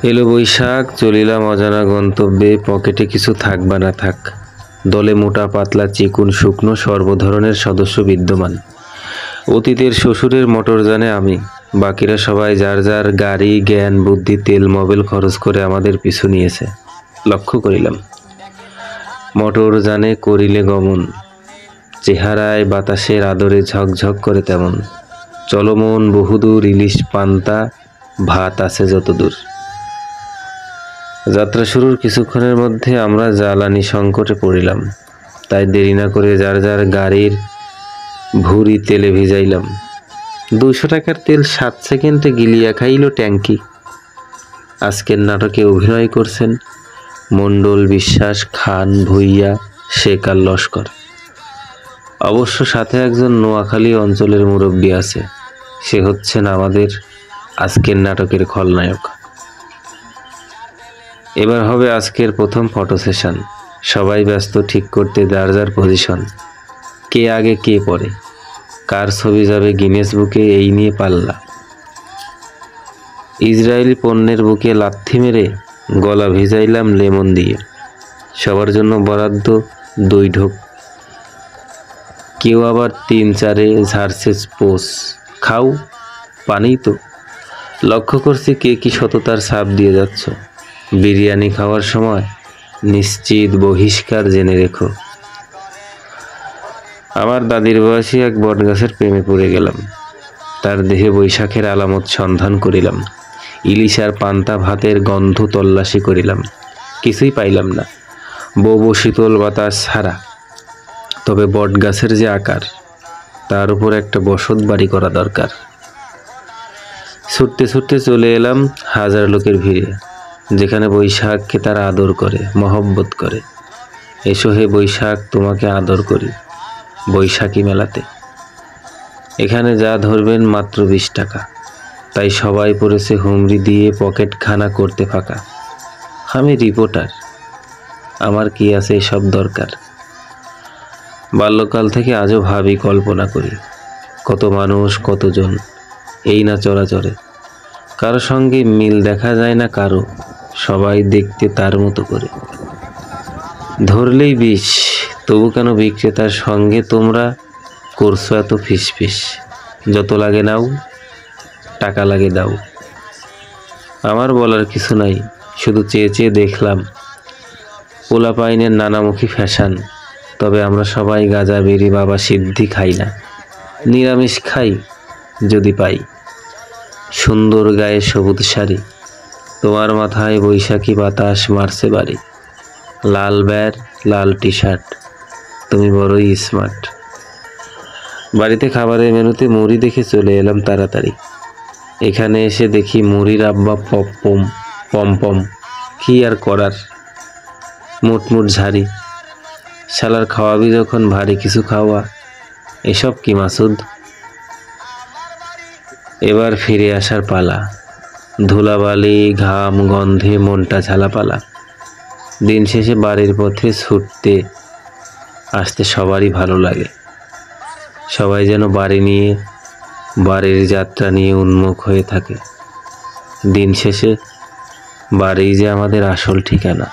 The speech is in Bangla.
এলো বৈশাখ, চলিলাম অজানা গন্তব্যে, পকেটে কিছু থাক বা না থাক। দলে মোটা পাতলা চিকুন শুকনো সর্বধরনের সদস্য বিদ্যমান। অতীতের শ্বশুরের মোটরযানে আমি, বাকিরা সবাই যার যার গাড়ি, জ্ঞান, বুদ্ধি, তেল, মোবিল খরচ করে আমাদের পিছু নিয়েছে। লক্ষ্য করিলাম, মোটরযানে করিলে গমন, চেহারায় বাতাসের আদরে ঝকঝক করে তেমন। চলমন বহুদূর, ইলিশ পান্তা ভাত আছে যতদূর। যাত্রা শুরুর কিছুক্ষণের মধ্যে আমরা জ্বালানি সংকটে পড়িলাম, তাই দেরি না করে যার যার গাড়ির ভুঁড়ি তেলে ভিজাইলাম। 200 টাকার তেল 7 সেকেন্ডে গিলিয়া খাইল ট্যাঙ্কি। আজকের নাটকে অভিনয় করছেন মণ্ডল, বিশ্বাস, খান, ভুইয়া, শেখ আর লস্কর। অবশ্য সাথে একজন নোয়াখালী অঞ্চলের মুরব্বী আছে, সে হচ্ছেন আমাদের আজকের নাটকের খলনায়ক। এবার হবে আজকের প্রথম ফটো সেশন। সবাই ব্যস্ত ঠিক করতে যার যার পজিশন, কে আগে কে পরে, কার ছবি যাবে গিনেস বুকে, এই নিয়ে পাল্লা। ইসরায়েলি পণ্যের বুকে লাথি মেরে গলা ভিজাইলাম লেমন দিয়ে। সবার জন্য বরাদ্দ 2 ঢোক, কেউ আবার 3-4 ঝাড়ছে পোষ। খাও, পানি তো। লক্ষ্য করছি কে কি সততার ছাপ দিয়ে যাচ্ছ। বিরিয়ানি খাওয়ার সময় নিশ্চিত বহিষ্কার জেনে রেখো। আমার দাদির বয়সী এক বটগাছের প্রেমে পড়ে গেলাম। তার দেহে বৈশাখের আলামত সন্ধান করিলাম। ইলিশ আর পান্তা ভাতের গন্ধ তল্লাশি করিলাম, কিছুই পাইলাম না, বউ শীতল বাতাস ছাড়া। তবে বটগাছের যে আকার, তার উপর একটা বসত বাড়ি করা দরকার। ছুটতে ছুটতে চলে এলাম হাজার লোকের ভিড়ে, যেখানে বৈশাখকে তারা আদর করে, মহব্বত করে। এসো হে বৈশাখ, তোমাকে আদর করি বৈশাখী মেলাতে। এখানে যা ধরবেন মাত্র 20 টাকা, তাই সবাই পড়েছে হুমড়ি দিয়ে পকেট খানা করতে ফাঁকা। আমি রিপোর্টার, আমার কি আছে এসব দরকার। বাল্যকাল থেকে আজও ভাবি, কল্পনা করি, কত মানুষ, কতজন, এই না চরাচরে। কারো সঙ্গে মিল দেখা যায় না কারো, সবাই দেখতে তার মতো করে। ধরলেই বিষ, তবু কেন বিক্রেতার সঙ্গে তোমরা করছো এত ফিসফিস। যত লাগে নাও, টাকা লাগে দাও। আমার বলার কিছু নাই, শুধু চেয়ে চেয়ে দেখলাম পোলাপাইনের নানামুখী ফ্যাশন। তবে আমরা সবাই গাঁজা, বিড়ি, বাবা সিদ্ধি খাই না, নিরামিষ খাই যদি পাই। সুন্দর গায়ে সবুজ শাড়ি, তোমার মাথায় বৈশাখী বাতাস মারছে বাড়ি। লাল ব্যার, লাল টি শার্ট, তুমি বড়ই স্মার্ট। বাড়িতে খাবারের মেনুতে মুড়ি দেখে চলে এলাম তাড়াতাড়ি। এখানে এসে দেখি মুড়ির আব্বা পম, কি আর করার, মুটমুট ঝাড়ি। শালার খাওয়াবি যখন ভারী কিছু খাওয়া, এসব কি মাসুদ। এবার ফিরে আসার পালা। ধুলাবালি, ঘাম, গন্ধে মনটা ঝালাপালা। দিন শেষে বাড়ির পথে ছুটতে আসতে সবারই ভালো লাগে। সবাই যেন বাড়ির যাত্রা নিয়ে উন্মুখ হয়ে থাকে। দিন শেষে বাড়িই যে আমাদের আসল ঠিকানা।